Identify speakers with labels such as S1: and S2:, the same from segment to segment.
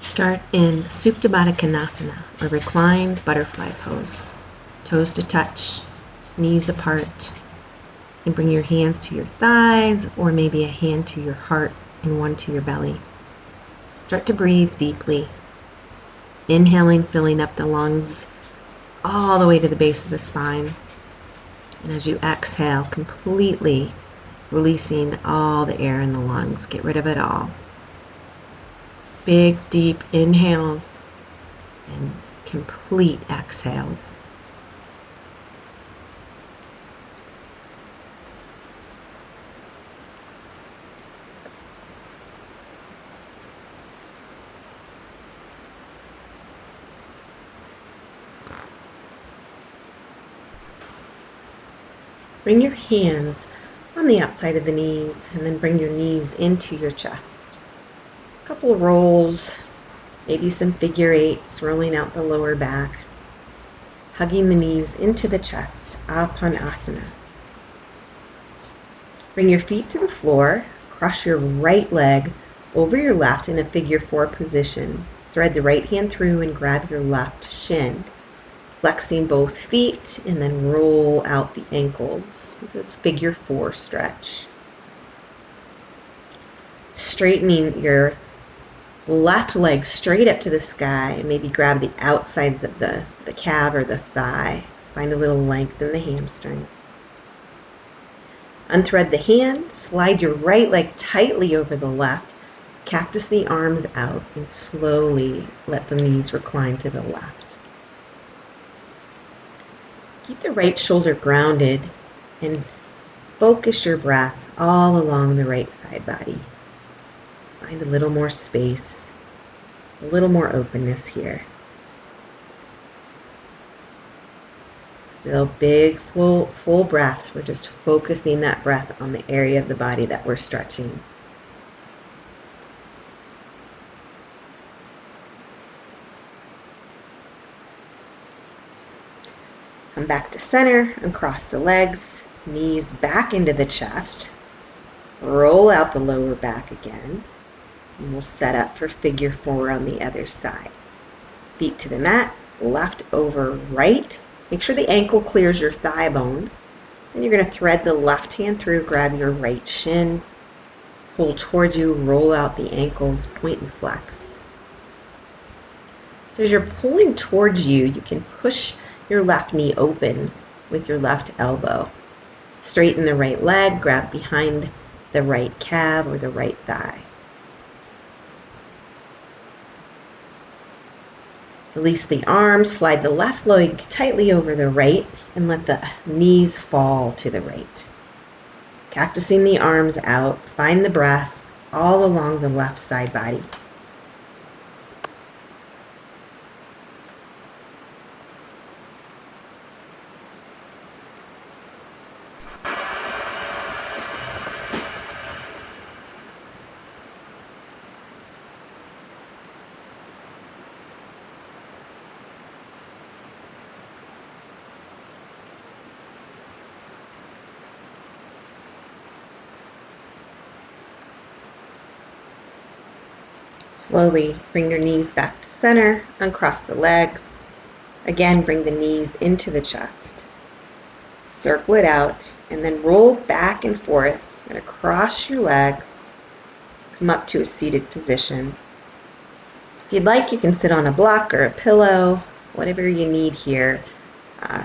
S1: Start in Supta Baddha Konasana, or reclined butterfly pose. Toes to touch, knees apart. You can bring your hands to your thighs, or maybe a hand to your heart and one to your belly. Start to breathe deeply. Inhaling, filling up the lungs all the way to the base of the spine. And as you exhale, completely releasing all the air in the lungs. Get rid of it all. Big, deep inhales and complete exhales. Bring your hands on the outside of the knees and then bring your knees into your chest. A couple rolls, maybe some figure eights, rolling out the lower back. Hugging the knees into the chest, Apanasana. Bring your feet to the floor, cross your right leg over your left in a figure four position. Thread the right hand through and grab your left shin. Flexing both feet and then roll out the ankles. This is figure four stretch. Straightening your left leg straight up to the sky and maybe grab the outsides of the calf or the thigh. Find a little length in the hamstring. Unthread the hand, slide your right leg tightly over the left, cactus the arms out, and slowly let the knees recline to the left. Keep the right shoulder grounded and focus your breath all along the right side body. Find a little more space, a little more openness here. Still big, full breaths. We're just focusing that breath on the area of the body that we're stretching. Come back to center and cross the legs, knees back into the chest. Roll out the lower back again. And we'll set up for figure four on the other side. Feet to the mat, left over right. Make sure the ankle clears your thigh bone. Then you're going to thread the left hand through, grab your right shin, pull towards you, roll out the ankles, point and flex. So as you're pulling towards you, you can push your left knee open with your left elbow. Straighten the right leg, grab behind the right calf or the right thigh. Release the arms, slide the left leg tightly over the right, and let the knees fall to the right. Cactusing the arms out, find the breath all along the left side body. Slowly bring your knees back to center, uncross the legs. Again, bring the knees into the chest. Circle it out and then roll back and forth and across your legs. Come up to a seated position. If you'd like, you can sit on a block or a pillow, whatever you need here,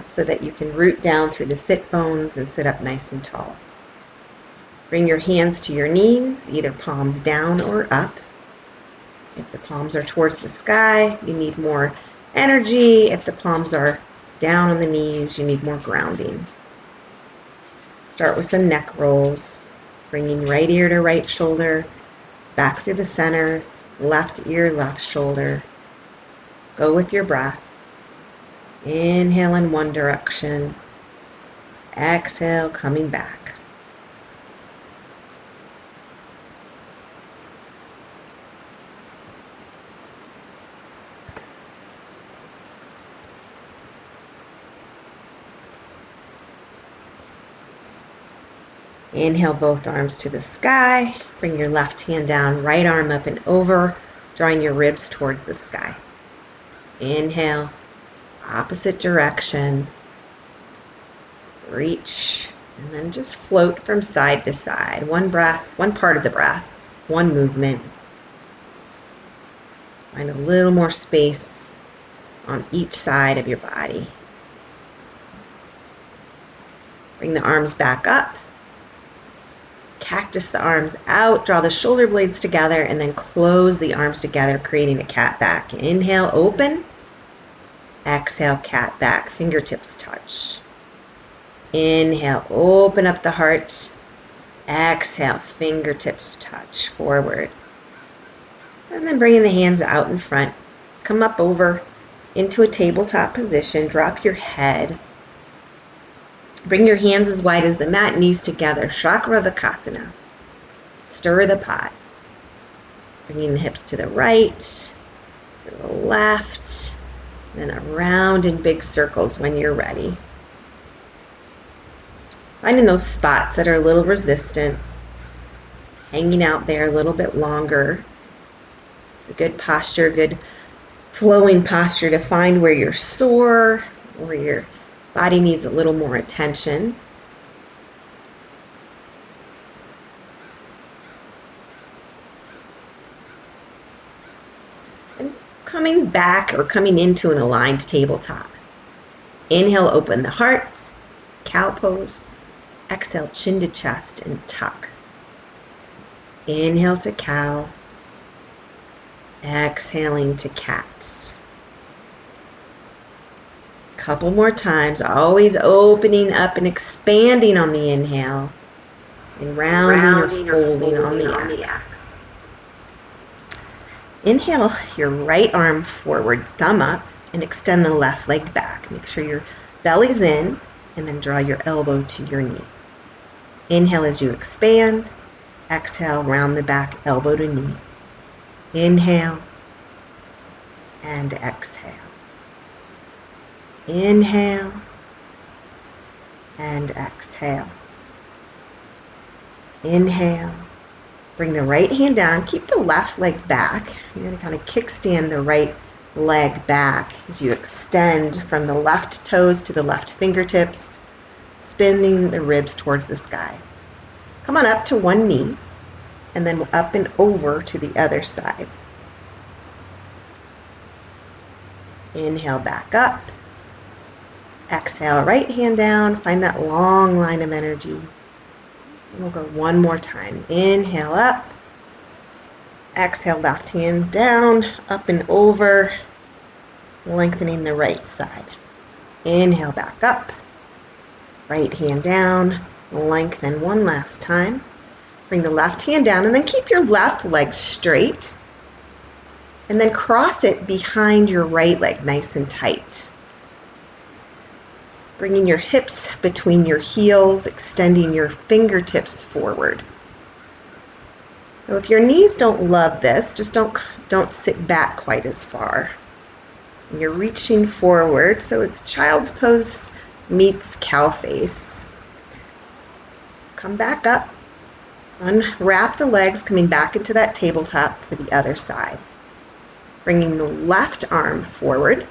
S1: so that you can root down through the sit bones and sit up nice and tall. Bring your hands to your knees, either palms down or up. If the palms are towards the sky, you need more energy. If the palms are down on the knees, you need more grounding. Start with some neck rolls, bringing right ear to right shoulder, back through the center, left ear, left shoulder. Go with your breath. Inhale in one direction. Exhale, coming back. Inhale both arms to the sky. Bring your left hand down, right arm up and over. drawing your ribs towards the sky. Inhale, opposite direction. Reach, and then just float from side to side. One breath, one part of the breath, one movement. Find a little more space on each side of your body. Bring the arms back up. Cactus the arms out, draw the shoulder blades together, and then close the arms together, creating a cat back. Inhale, open. Exhale, cat back, fingertips touch. Inhale, open up the heart. Exhale, fingertips touch forward. And then bringing the hands out in front. Come up over into a tabletop position. Drop your head. Bring your hands as wide as the mat, knees together. Chakravarkasana. Stir the pot. Bringing the hips to the right, to the left, then around in big circles when you're ready. Finding those spots that are a little resistant, hanging out there a little bit longer. It's a good posture, good flowing posture to find where you're sore, where your body needs a little more attention. And coming back or coming into an aligned tabletop. Inhale, open the heart, cow pose. Exhale, chin to chest and tuck. Inhale to cow. Exhaling to cat. Couple more times, always opening up and expanding on the inhale and rounding or folding on the X. Inhale your right arm forward, thumb up, and extend the left leg back. Make sure your belly's in, and then draw your elbow to your knee. Inhale as you expand. Exhale, round the back, elbow to knee. Inhale and exhale. Inhale and exhale. Inhale. Bring the right hand down. Keep the left leg back. You're going to kind of kickstand the right leg back as you extend from the left toes to the left fingertips, spinning the ribs towards the sky. Come on up to one knee and then up and over to the other side. Inhale, back up. Exhale, right hand down. Find that long line of energy. And we'll go one more time. Inhale up. Exhale, left hand down, up and over, lengthening the right side. Inhale, back up. Right hand down, lengthen one last time. Bring the left hand down and then keep your left leg straight. And then cross it behind your right leg, nice and tight. Bringing your hips between your heels, extending your fingertips forward. So if your knees don't love this, just don't sit back quite as far. And you're reaching forward, so it's child's pose meets cow face. Come back up, unwrap the legs, coming back into that tabletop for the other side. Bringing the left arm forward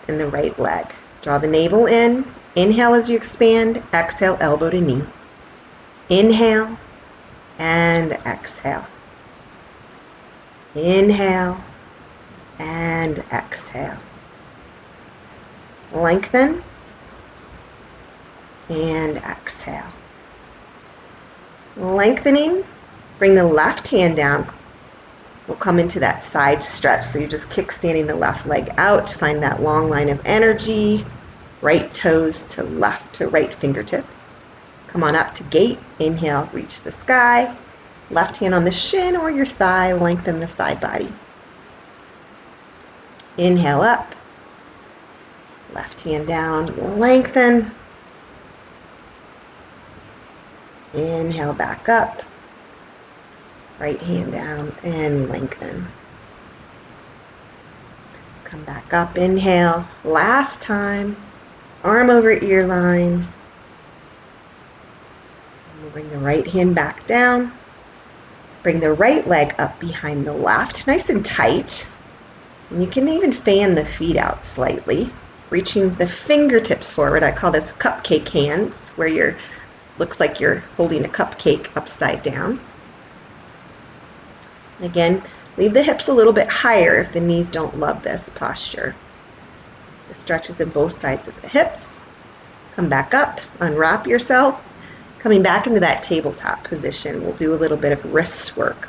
S1: and the right leg. Draw the navel in. Inhale as you expand. Exhale, elbow to knee. Inhale and exhale. Inhale and exhale. Lengthen and exhale. Lengthening. Bring the left hand down. We'll come into that side stretch. So you're just kickstanding the left leg out to find that long line of energy. Right toes to left to right fingertips. Come on up to gate. Inhale, reach the sky. Left hand on the shin or your thigh, lengthen the side body. Inhale up. Left hand down, lengthen. Inhale, back up. Right hand down and lengthen. Come back up, inhale. Last time, arm over ear line. We'll bring the right hand back down. Bring the right leg up behind the left, nice and tight. And you can even fan the feet out slightly, reaching the fingertips forward. I call this cupcake hands, where looks like you're holding a cupcake upside down. Again, leave the hips a little bit higher if the knees don't love this posture. The stretches in both sides of the hips. Come back up, unwrap yourself. Coming back into that tabletop position, we'll do a little bit of wrist work.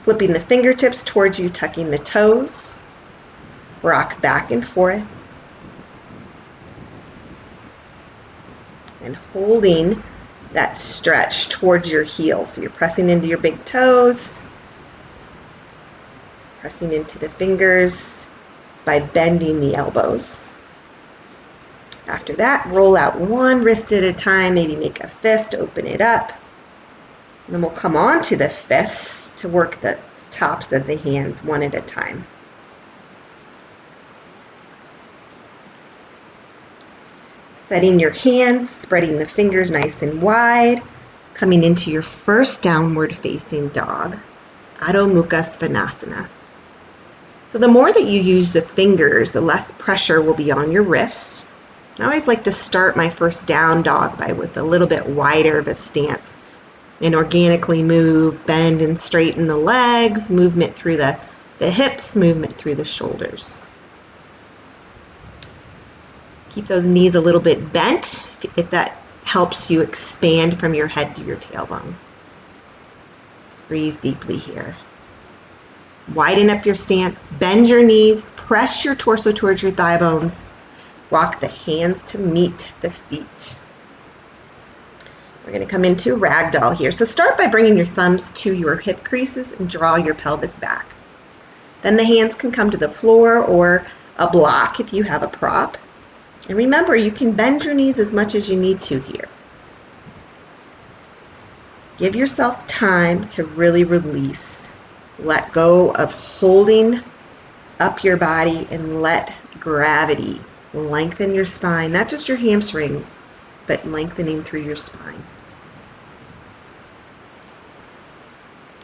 S1: Flipping the fingertips towards you, tucking the toes. Rock back and forth. And holding that stretch towards your heels. So you're pressing into your big toes, pressing into the fingers by bending the elbows. After that, roll out one wrist at a time, maybe make a fist, open it up. And then we'll come on to the fists to work the tops of the hands one at a time. Setting your hands, spreading the fingers nice and wide, coming into your first downward facing dog, Adho Mukha Svanasana. So the more that you use the fingers, the less pressure will be on your wrists. I always like to start my first down dog with a little bit wider of a stance and organically move, bend and straighten the legs, movement through the hips, movement through the shoulders. Keep those knees a little bit bent if that helps you expand from your head to your tailbone. Breathe deeply here. Widen up your stance, bend your knees, press your torso towards your thigh bones. Walk the hands to meet the feet. We're going to come into Ragdoll here. So start by bringing your thumbs to your hip creases and draw your pelvis back. Then the hands can come to the floor or a block if you have a prop. And remember, you can bend your knees as much as you need to here. Give yourself time to really release. Let go of holding up your body and let gravity lengthen your spine, not just your hamstrings, but lengthening through your spine.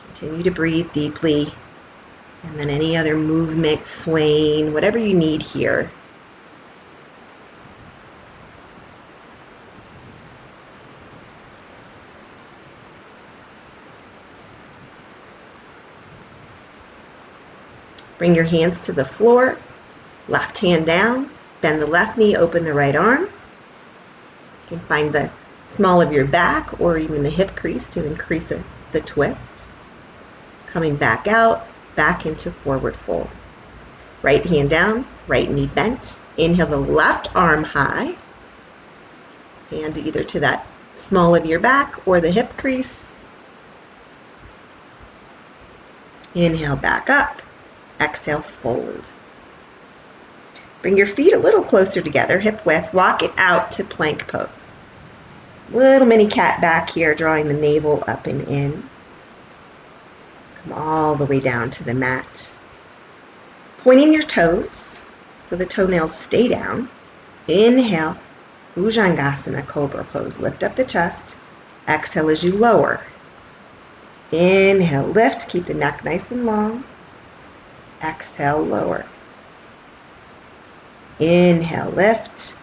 S1: Continue to breathe deeply, and then any other movement, swaying, whatever you need here. Bring your hands to the floor, left hand down. Bend the left knee, open the right arm. You can find the small of your back or even the hip crease to increase the twist. Coming back out, back into forward fold. Right hand down, right knee bent. Inhale the left arm high. Hand either to that small of your back or the hip crease. Inhale back up. Exhale, fold. Bring your feet a little closer together, hip width. Walk it out to plank pose. Little mini cat back here, drawing the navel up and in. Come all the way down to the mat. Pointing your toes so the toenails stay down. Inhale, Bhujangasana, cobra pose. Lift up the chest. Exhale as you lower. Inhale, lift. Keep the neck nice and long. Exhale, lower. Inhale, lift.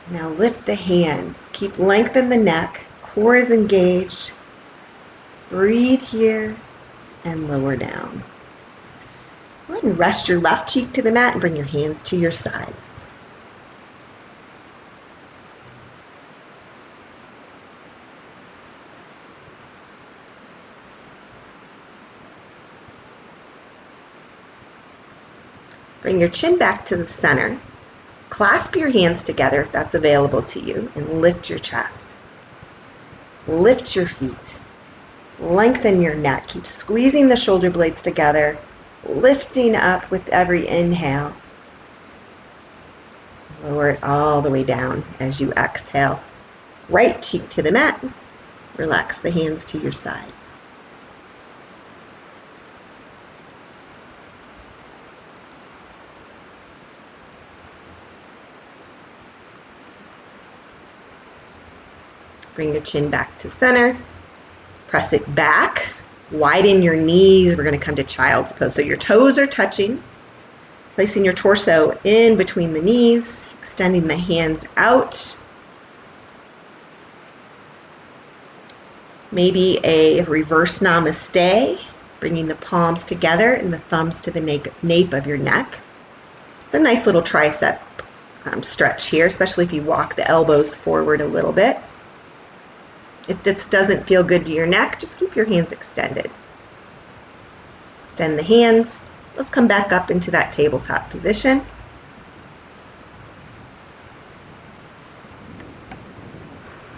S1: Now lift the hands. Keep lengthen the neck. Core is engaged. Breathe here and lower down. Go ahead and rest your left cheek to the mat and bring your hands to your sides. Bring your chin back to the center. Clasp your hands together if that's available to you and lift your chest. Lift your feet. Lengthen your neck. Keep squeezing the shoulder blades together, lifting up with every inhale. Lower it all the way down as you exhale. Right cheek to the mat. Relax the hands to your sides. Bring your chin back to center. Press it back. Widen your knees. We're going to come to child's pose. So your toes are touching. Placing your torso in between the knees. Extending the hands out. Maybe a reverse namaste. Bringing the palms together and the thumbs to the nape of your neck. It's a nice little tricep stretch here, especially if you walk the elbows forward a little bit. If this doesn't feel good to your neck, just keep your hands extended. Extend the hands. Let's come back up into that tabletop position.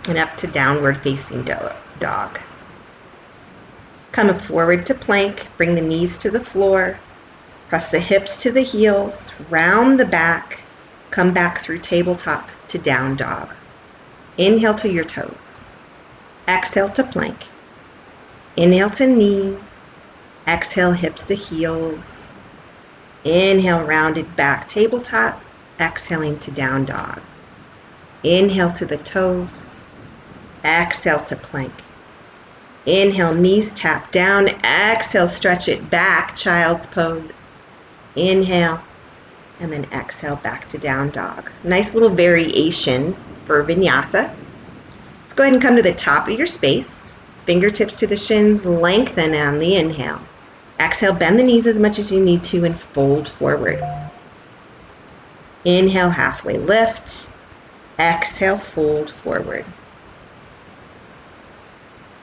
S1: And up to downward facing dog. Come up forward to plank. Bring the knees to the floor. Press the hips to the heels. Round the back. Come back through tabletop to down dog. Inhale to your toes. Exhale to plank. Inhale to knees. Exhale hips to heels. Inhale rounded back tabletop. Exhaling to down dog. Inhale to the toes. Exhale to plank. Inhale, knees tap down. Exhale, stretch it back, child's pose. Inhale, and then exhale back to down dog. Nice little variation for Vinyasa. Let's go ahead and come to the top of your space. Fingertips to the shins, lengthen on the inhale. Exhale, bend the knees as much as you need to and fold forward. Inhale, halfway lift. Exhale, fold forward.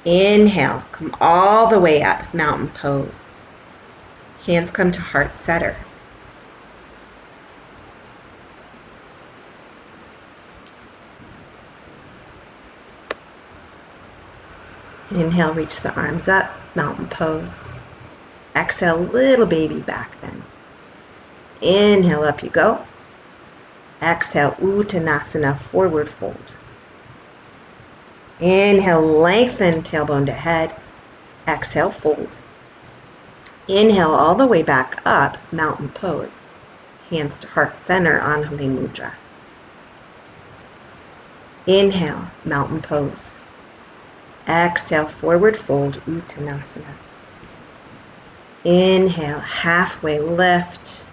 S1: Inhale, come all the way up, mountain pose. Hands come to heart center. Inhale, reach the arms up, mountain pose. Exhale, little baby back bend. Inhale, up you go. Exhale, Uttanasana, forward fold. Inhale, lengthen tailbone to head. Exhale, fold. Inhale all the way back up, mountain pose. Hands to heart center, Anjali Mudra. Inhale, mountain pose. Exhale, forward fold, Uttanasana. Inhale, halfway lift.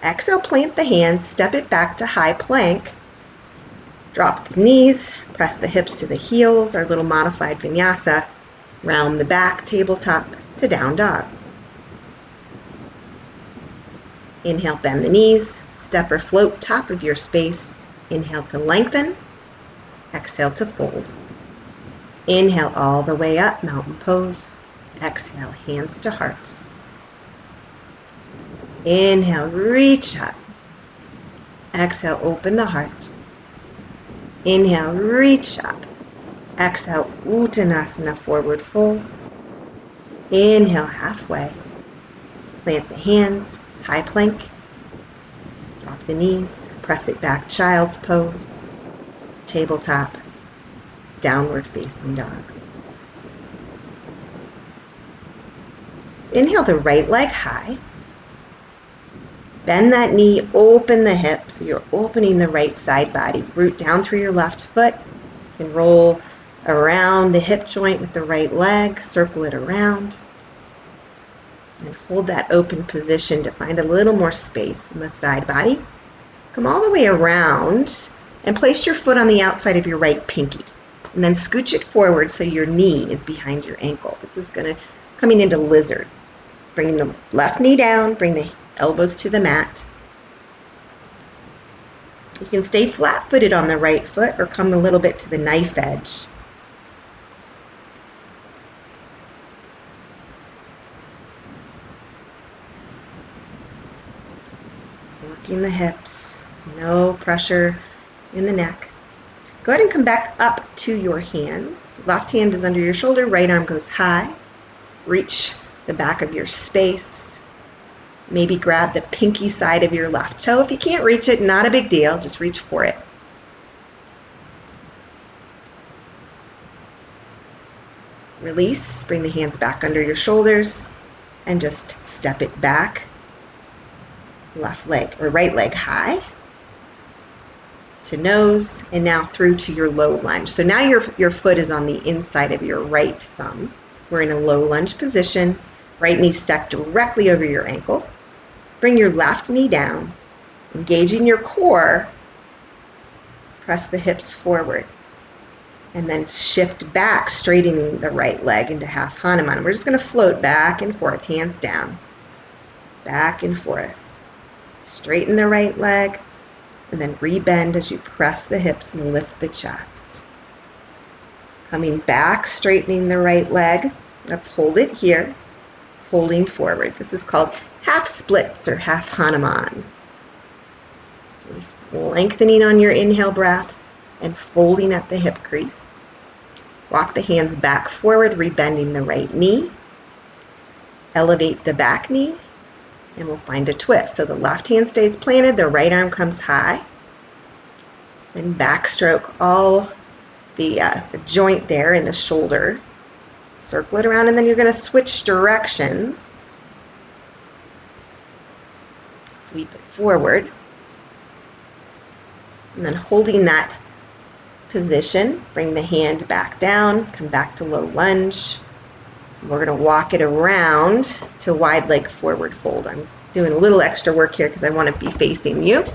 S1: Exhale, plant the hands, step it back to high plank. Drop the knees, press the hips to the heels, our little modified vinyasa. Round the back, tabletop to down dog. Inhale, bend the knees, step or float top of your space. Inhale to lengthen, exhale to fold. Inhale all the way up, mountain pose. Exhale, hands to heart. Inhale, reach up. Exhale, open the heart. Inhale, reach up. Exhale, Uttanasana, forward fold. Inhale, halfway. Plant the hands, high plank. Drop the knees, press it back, child's pose. Tabletop, downward facing dog. Let's inhale the right leg high. Bend that knee, open the hip, so you're opening the right side body. Root down through your left foot. You can roll around the hip joint with the right leg, circle it around. And hold that open position to find a little more space in the side body. Come all the way around and place your foot on the outside of your right pinky. And then scooch it forward so your knee is behind your ankle. This is coming into lizard. Bring the left knee down, bring the elbows to the mat. You can stay flat-footed on the right foot or come a little bit to the knife edge. Working the hips, no pressure in the neck. Go ahead and come back up to your hands. Left hand is under your shoulder, right arm goes high. Reach the back of your space. Maybe grab the pinky side of your left toe. If you can't reach it, not a big deal, just reach for it. Release, bring the hands back under your shoulders and just step it back. Left leg or right leg high to nose and now through to your low lunge. So now your foot is on the inside of your right thumb. We're in a low lunge position. Right knee stacked directly over your ankle. Bring your left knee down. Engaging your core. Press the hips forward. And then shift back, straightening the right leg into half Hanuman. We're just going to float back and forth, hands down. Back and forth. Straighten the right leg, and then rebend as you press the hips and lift the chest. Coming back, straightening the right leg. Let's hold it here. Folding forward. This is called half splits or half Hanuman. So just lengthening on your inhale breath and folding at the hip crease. Walk the hands back forward, rebending the right knee. Elevate the back knee, and we'll find a twist. So the left hand stays planted, the right arm comes high. Then backstroke all the joint there in the shoulder. Circle it around, and then you're going to switch directions. Sweep it forward. And then holding that position, bring the hand back down, come back to low lunge. We're going to walk it around to wide leg forward fold. I'm doing a little extra work here because I want to be facing you.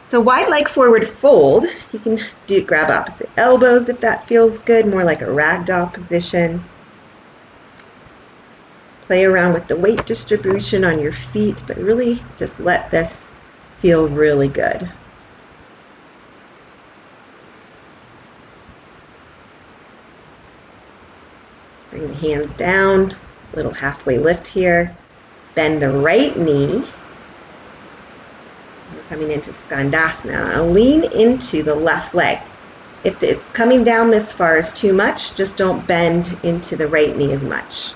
S1: So wide leg forward fold, you can grab opposite elbows if that feels good, more like a ragdoll position. Play around with the weight distribution on your feet, but really just let this feel really good. Bring the hands down, little halfway lift here. Bend the right knee. We're coming into Skandasana. Now lean into the left leg. If it's coming down this far is too much, just don't bend into the right knee as much.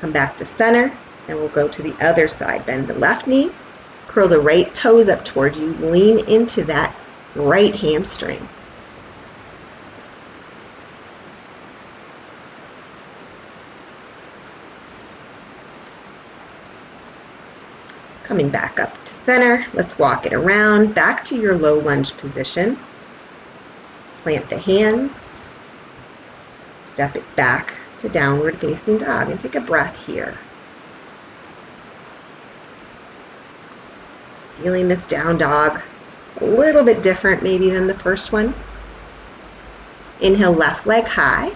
S1: Come back to center, and we'll go to the other side. Bend the left knee, curl the right toes up towards you, lean into that right hamstring. Coming back up to center, let's walk it around, back to your low lunge position. Plant the hands, step it back to downward facing dog, and take a breath here. Feeling this down dog a little bit different maybe than the first one. Inhale, left leg high,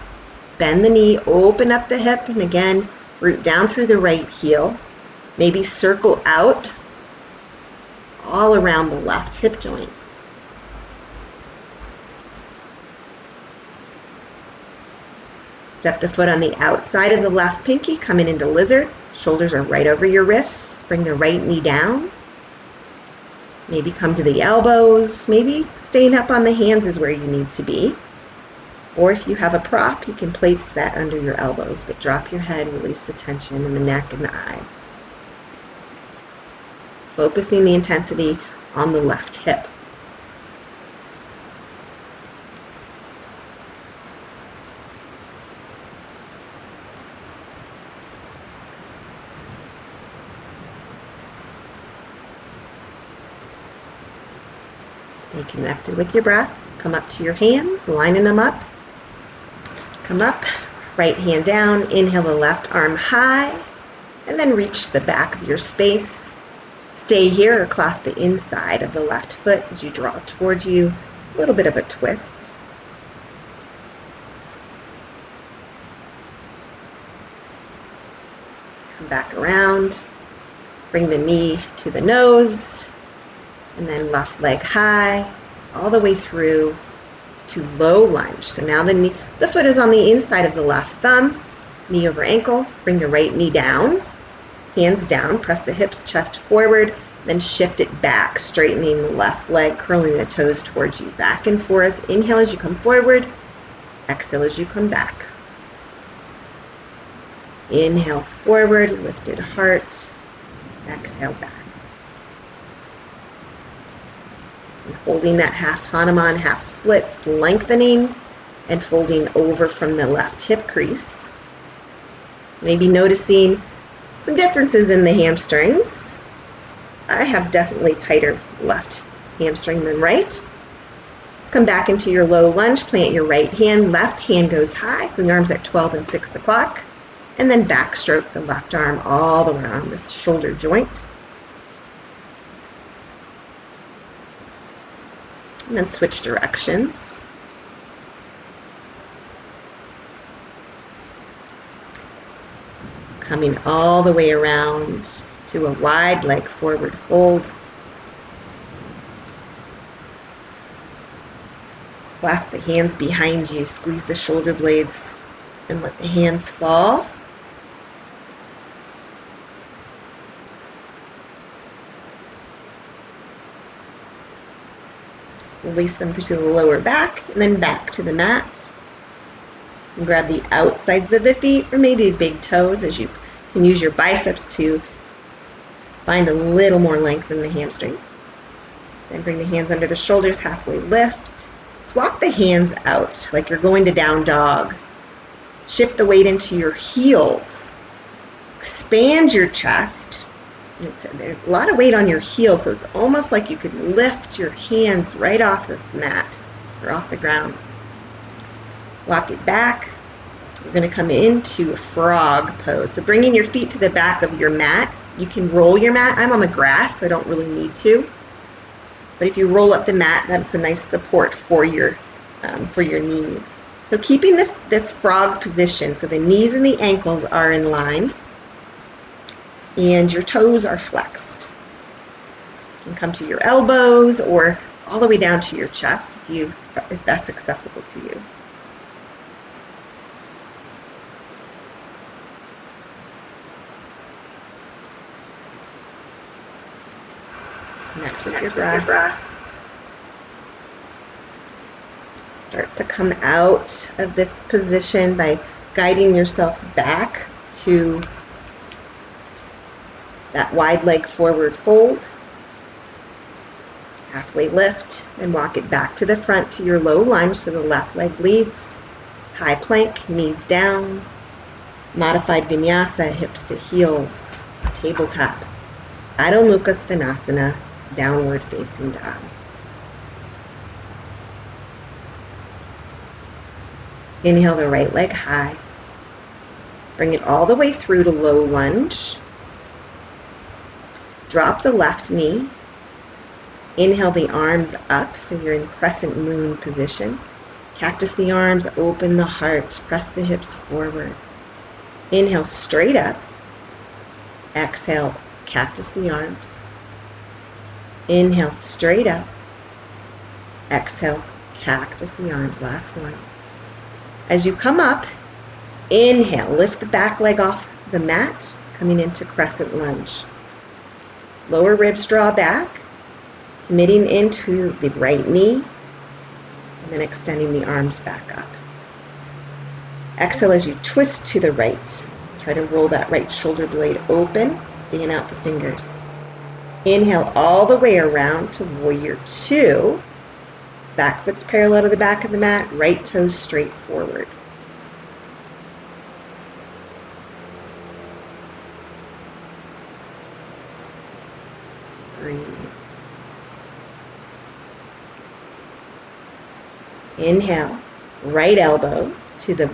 S1: bend the knee, open up the hip, and again, root down through the right heel. Maybe circle out all around the left hip joint. Step the foot on the outside of the left pinky, coming into lizard. Shoulders are right over your wrists. Bring the right knee down. Maybe come to the elbows. Maybe staying up on the hands is where you need to be. Or if you have a prop, you can plate set under your elbows, but drop your head, release the tension in the neck and the eyes. Focusing the intensity on the left hip. Stay connected with your breath. Come up to your hands, lining them up. Come up, right hand down, inhale the left arm high, and then reach the back of your space. Stay here or clasp the inside of the left foot as you draw towards you. A little bit of a twist. Come back around. Bring the knee to the nose. And then left leg high, all the way through to low lunge. So now the foot is on the inside of the left thumb. Knee over ankle. Bring the right knee down. Hands down, press the hips, chest forward, then shift it back, straightening the left leg, curling the toes towards you, back and forth. Inhale as you come forward, exhale as you come back. Inhale forward, lifted heart, exhale back. And holding that half Hanuman, half splits, lengthening and folding over from the left hip crease. Maybe noticing some differences in the hamstrings. I have definitely tighter left hamstring than right. Let's come back into your low lunge. Plant your right hand. Left hand goes high, so the arms at 12 and 6 o'clock. And then backstroke the left arm all the way around this shoulder joint. And then switch directions. Coming all the way around to a wide leg forward fold. Clasp the hands behind you, squeeze the shoulder blades, and let the hands fall. Release them to the lower back, and then back to the mat. And grab the outsides of the feet, or maybe big toes, as you can use your biceps to find a little more length in the hamstrings. Then bring the hands under the shoulders, halfway lift. Let's walk the hands out like you're going to down dog. Shift the weight into your heels. Expand your chest. There's a lot of weight on your heels, so it's almost like you could lift your hands right off the mat or off the ground. Walk it back. We're going to come into a frog pose. So bringing your feet to the back of your mat. You can roll your mat. I'm on the grass, so I don't really need to. But if you roll up the mat, that's a nice support for your knees. So keeping this frog position, so the knees and the ankles are in line, and your toes are flexed. You can come to your elbows or all the way down to your chest if that's accessible to you. Next with your breath. Start to come out of this position by guiding yourself back to that wide leg forward fold. Halfway lift, and walk it back to the front to your low lunge so the left leg leads. High plank, knees down. Modified Vinyasa, hips to heels. Tabletop. Adho Mukha Svanasana, downward facing dog. Inhale the right leg high. Bring it all the way through to low lunge. Drop the left knee. Inhale the arms up so you're in crescent moon position. Cactus the arms, open the heart, press the hips forward. Inhale straight up. Exhale, cactus the arms. Inhale straight up. Exhale, cactus the arms. Last one. As you come up, inhale, lift the back leg off the mat, coming into crescent lunge. Lower ribs draw back, committing into the right knee, and then extending the arms back up. Exhale as you twist to the right. Try to roll that right shoulder blade open, fan out the fingers. Inhale all the way around to warrior two. Back foot's parallel to the back of the mat, right toes straight forward. Breathe. Inhale, right elbow to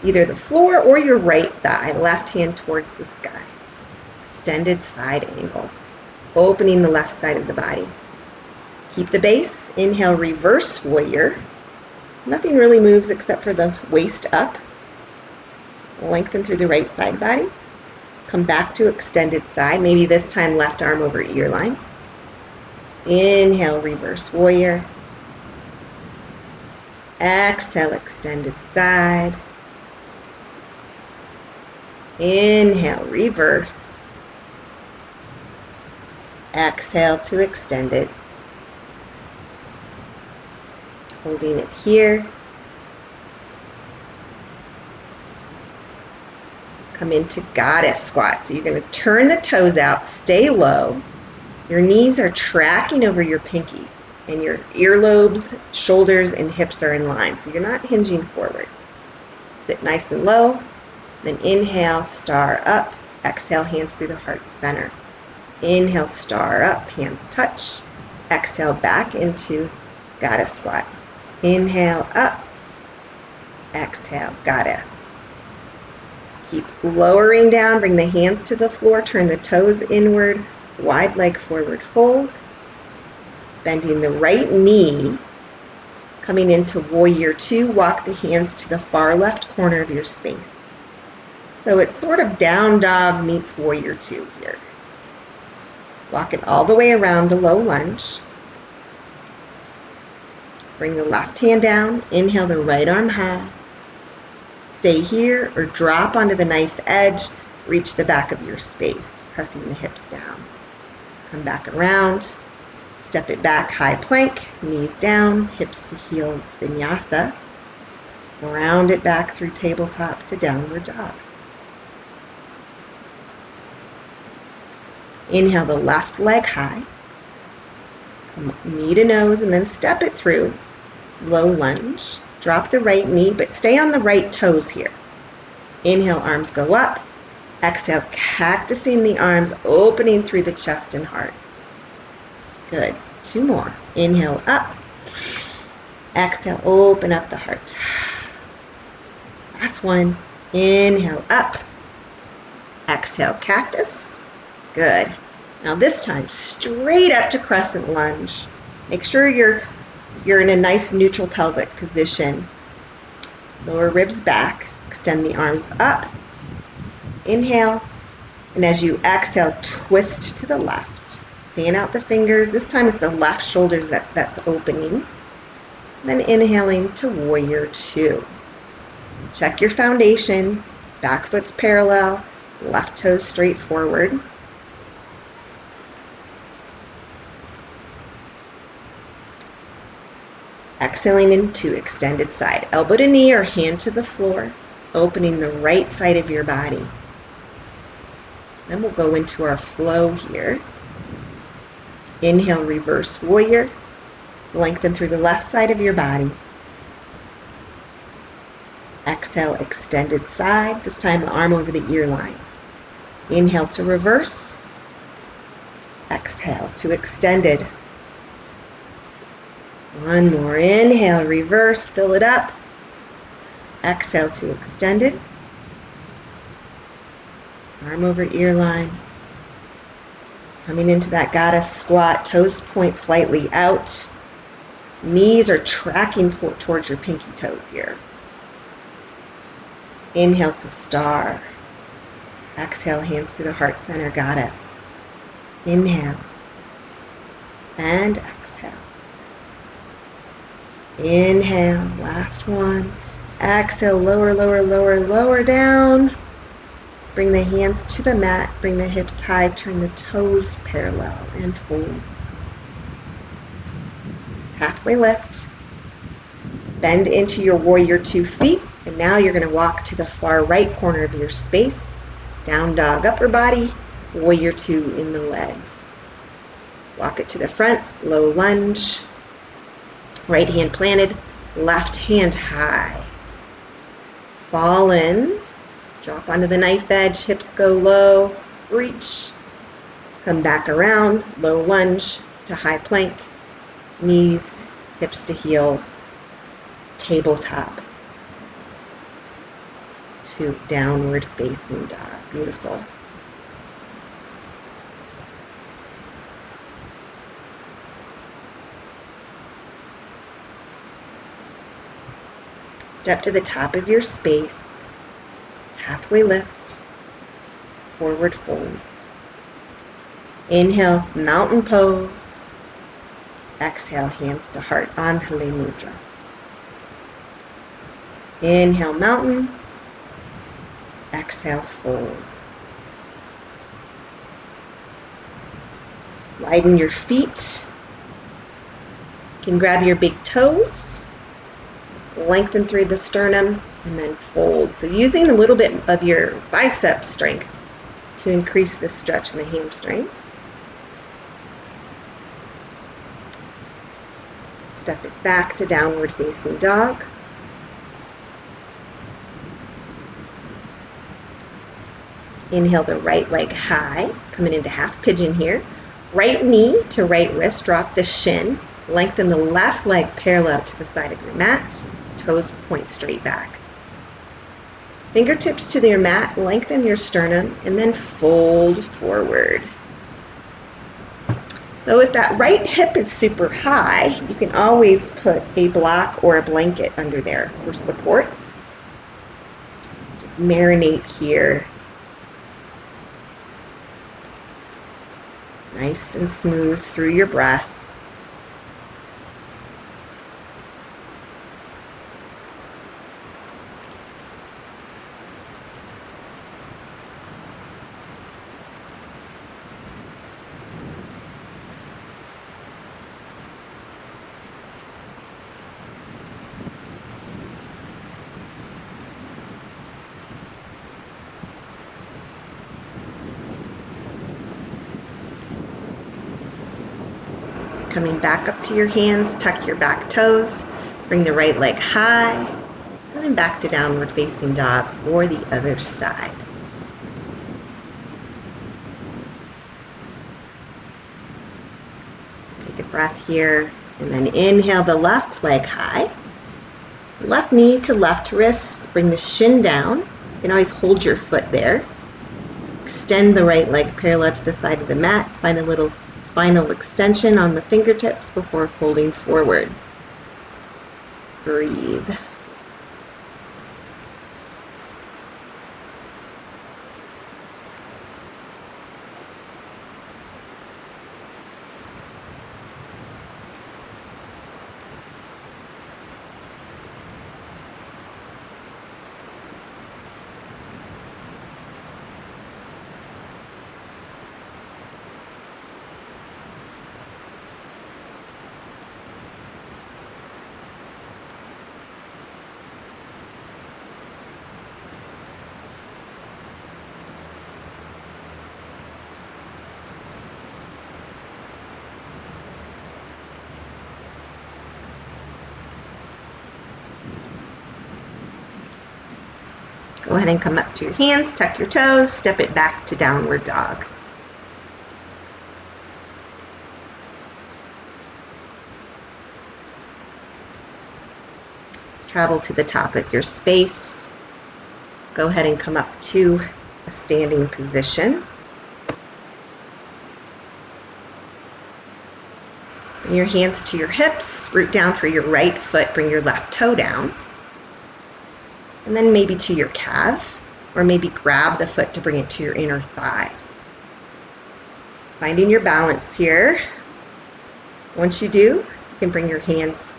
S1: either the floor or your right thigh, left hand towards the sky. Extended side angle, opening the left side of the body. Keep the base. Inhale, reverse warrior. Nothing really moves except for the waist up. Lengthen through the right side body. Come back to extended side, maybe this time left arm over ear line. Inhale, reverse warrior. Exhale, extended side. Inhale, reverse. Exhale to extended. Holding it here. Come into goddess squat. So you're going to turn the toes out, stay low. Your knees are tracking over your pinkies, and your earlobes, shoulders, and hips are in line. So you're not hinging forward. Sit nice and low. Then inhale, star up. Exhale, hands through the heart center. Inhale, star up, hands touch. Exhale, back into goddess squat. Inhale up. Exhale, goddess. Keep lowering down. Bring the hands to the floor. Turn the toes inward. Wide leg forward fold. Bending the right knee. Coming into warrior two. Walk the hands to the far left corner of your space. So it's sort of down dog meets warrior two here. Walk it all the way around to low lunge. Bring the left hand down. Inhale the right arm high. Stay here or drop onto the knife edge. Reach the back of your space, pressing the hips down. Come back around. Step it back, high plank, knees down, hips to heels, vinyasa. Round it back through tabletop to downward dog. Inhale the left leg high. Come knee to nose and then step it through. Low lunge. Drop the right knee, but stay on the right toes here. Inhale, arms go up. Exhale, cactusing the arms, opening through the chest and heart. Good. Two more. Inhale up. Exhale, open up the heart. Last one. Inhale up. Exhale, cactus. Good. Now this time, straight up to crescent lunge. Make sure you're in a nice neutral pelvic position. Lower ribs back. Extend the arms up. Inhale. And as you exhale, twist to the left. Fan out the fingers. This time it's the left shoulders that's opening. Then inhaling to warrior two. Check your foundation. Back foot's parallel. Left toes straight forward. Exhaling into extended side. Elbow to knee or hand to the floor. Opening the right side of your body. Then we'll go into our flow here. Inhale, reverse warrior. Lengthen through the left side of your body. Exhale, extended side. This time the arm over the ear line. Inhale to reverse. Exhale to extended. One more. Inhale, reverse, fill it up. Exhale to extended. Arm over ear line. Coming into that goddess squat, toes point slightly out. Knees are tracking towards your pinky toes here. Inhale to star. Exhale, hands to the heart center, goddess. Inhale. And exhale. Inhale, last one. Exhale, lower, lower, lower, lower down. Bring the hands to the mat, bring the hips high, turn the toes parallel and fold. Halfway lift. Bend into your warrior 2 feet, and now you're going to walk to the far right corner of your space. Down dog upper body, warrior 2 in the legs. Walk it to the front, low lunge. Right hand planted, left hand high. Fall in, drop onto the knife edge, hips go low, reach. Let's come back around, low lunge to high plank, knees, hips to heels, tabletop to downward facing dog. Beautiful. Step to the top of your space, halfway lift, forward fold. Inhale, mountain pose. Exhale, hands to heart, Anjali Mudra. Inhale, mountain. Exhale, fold. Widen your feet. You can grab your big toes. Lengthen through the sternum and then fold. So using a little bit of your bicep strength to increase the stretch in the hamstrings. Step it back to downward facing dog. Inhale the right leg high, coming into half pigeon here. Right knee to right wrist, drop the shin. Lengthen the left leg parallel to the side of your mat. Toes point straight back. Fingertips to your mat, lengthen your sternum, and then fold forward. So if that right hip is super high, you can always put a block or a blanket under there for support. Just marinate here. Nice and smooth through your breath. Coming back up to your hands, tuck your back toes, bring the right leg high, and then back to downward facing dog for the other side. Take a breath here, and then inhale the left leg high. Left knee to left wrist, bring the shin down. You can always hold your foot there. Extend the right leg parallel to the side of the mat. Find a little spinal extension on the fingertips before folding forward. Breathe. Go ahead and come up to your hands, tuck your toes, step it back to downward dog. Let's travel to the top of your space. Go ahead and come up to a standing position. Bring your hands to your hips, root down through your right foot, bring your left toe down. And then maybe to your calf, or maybe grab the foot to bring it to your inner thigh. Finding your balance here. Once you do, you can bring your hands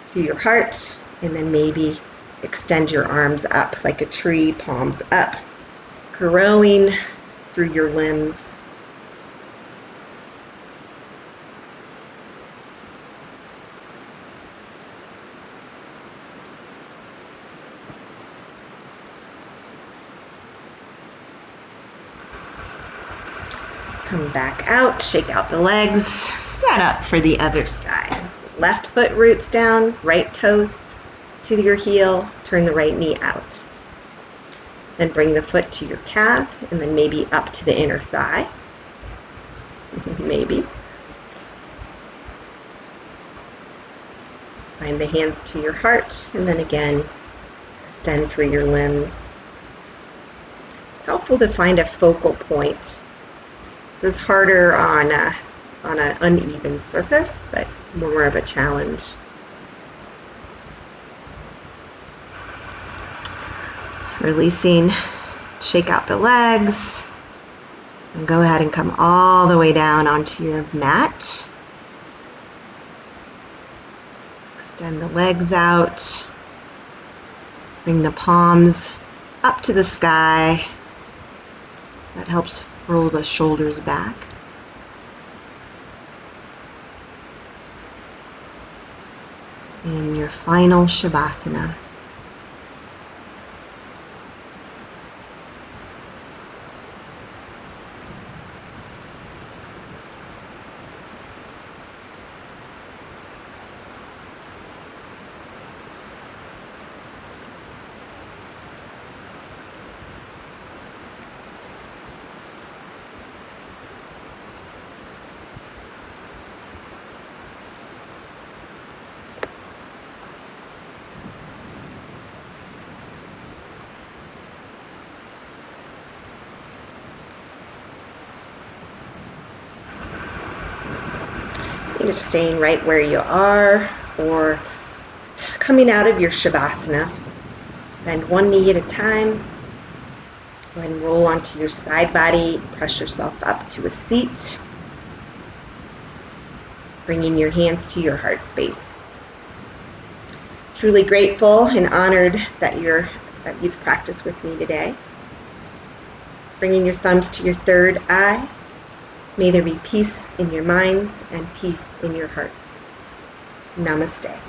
S1: to your heart, and then maybe extend your arms up like a tree, palms up, growing through your limbs. Come back out, shake out the legs, set up for the other side. Left foot roots down, right toes to your heel, turn the right knee out. Then bring the foot to your calf, and then maybe up to the inner thigh. Maybe. Find the hands to your heart, and then again, extend through your limbs. It's helpful to find a focal point. This is harder on an uneven surface, but more of a challenge. Releasing, shake out the legs, and go ahead and come all the way down onto your mat. Extend the legs out, bring the palms up to the sky. That helps roll the shoulders back. And your final Shavasana. either staying right where you are or coming out of your Shavasana. Bend one knee at a time. Go ahead and roll onto your side body. Press yourself up to a seat. Bringing your hands to your heart space. Truly grateful and honored that you've practiced with me today. Bringing your thumbs to your third eye. May there be peace in your minds and peace in your hearts. Namaste.